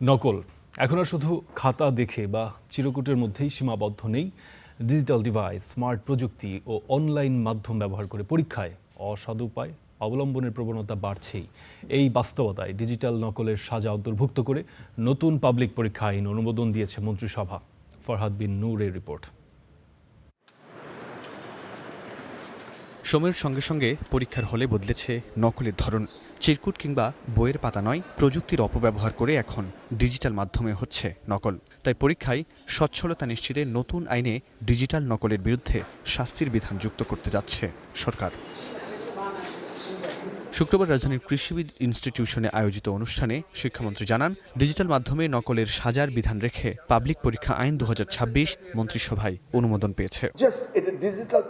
নকল এখন আর শুধু খাতা দেখে বা চিরকুটের মধ্যেই সীমাবদ্ধ নেই। ডিজিটাল ডিভাইস, স্মার্ট প্রযুক্তি ও অনলাইন মাধ্যম ব্যবহার করে পরীক্ষায় অসদুপায় অবলম্বনের প্রবণতা বাড়ছেই। এই বাস্তবতায় ডিজিটাল নকলের সাজা অন্তর্ভুক্ত করে নতুন পাবলিক পরীক্ষা আইন অনুমোদন দিয়েছে মন্ত্রিসভা। ফরহাদ বিন নূরের রিপোর্ট। সময়ের সঙ্গে সঙ্গে পরীক্ষার হলে বদলেছে নকলের ধরন। চিরকুট কিংবা বইয়ের পাতা নয়, প্রযুক্তির অপব্যবহার করে এখন ডিজিটাল মাধ্যমে হচ্ছে নকল। তাই পরীক্ষায় স্বচ্ছলতা নিশ্চিতে নতুন আইনে ডিজিটাল নকলের বিরুদ্ধে শাস্তির বিধান যুক্ত করতে যাচ্ছে সরকার। শুক্রবার রাজধানীর কৃষিবিদ ইনস্টিটিউশনে আয়োজিত অনুষ্ঠানে শিক্ষামন্ত্রী জানান, ডিজিটাল মাধ্যমে নকলের সাজার বিধান রেখে পাবলিক পরীক্ষা আইন ২০২৬ মন্ত্রিসভায় অনুমোদন পেয়েছে। এটা ডিজিটাল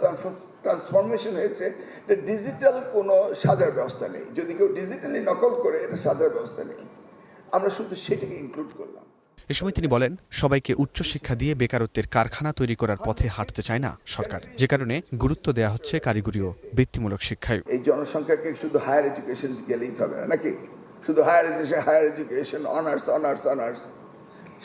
ট্রান্সফরমেশন হয়েছে, যে ডিজিটাল কোনো সাজার ব্যবস্থা নেই। যদি কেউ ডিজিটালি নকল করে, এটা সাজার ব্যবস্থা নেই। আমরা শুধু সেটাকে ইনক্লুড করলাম। এ সময় তিনি বলেন, সবাইকে উচ্চশিক্ষা দিয়ে বেকারত্বের কারখানা তৈরি করার পথে হাঁটতে চায় না সরকার, যে কারণে গুরুত্ব দেওয়া হচ্ছে কারিগরি ও বৃত্তিমূলক শিক্ষায়। এই জনসংখ্যাকে শুধু হায়ার এডুকেশন গেলেই হবে না, নাকি শুধু হায়ার এডুকেশন অনার্স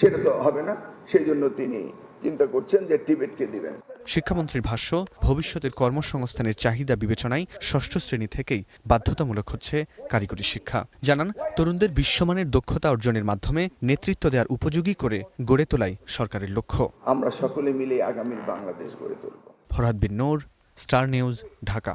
সেটা তো হবে না। সেই জন্য তিনি চিন্তা করছেন যে টিবেটকে দিবেন। শিক্ষামন্ত্রীর ভাষ্য, ভবিষ্যতের কর্মসংস্থানের চাহিদা বিবেচনায় ষষ্ঠ শ্রেণী থেকেই বাধ্যতামূলক হচ্ছে কারিগরি শিক্ষা। জানান, তরুণদের বিশ্বমানের দক্ষতা অর্জনের মাধ্যমে নেতৃত্ব দেওয়ার উপযোগী করে গড়ে তোলাই সরকারের লক্ষ্য। আমরা সকলে মিলে আগামীর বাংলাদেশ গড়ে তুলব। ফরহাদ বিন নূর, স্টার নিউজ, ঢাকা।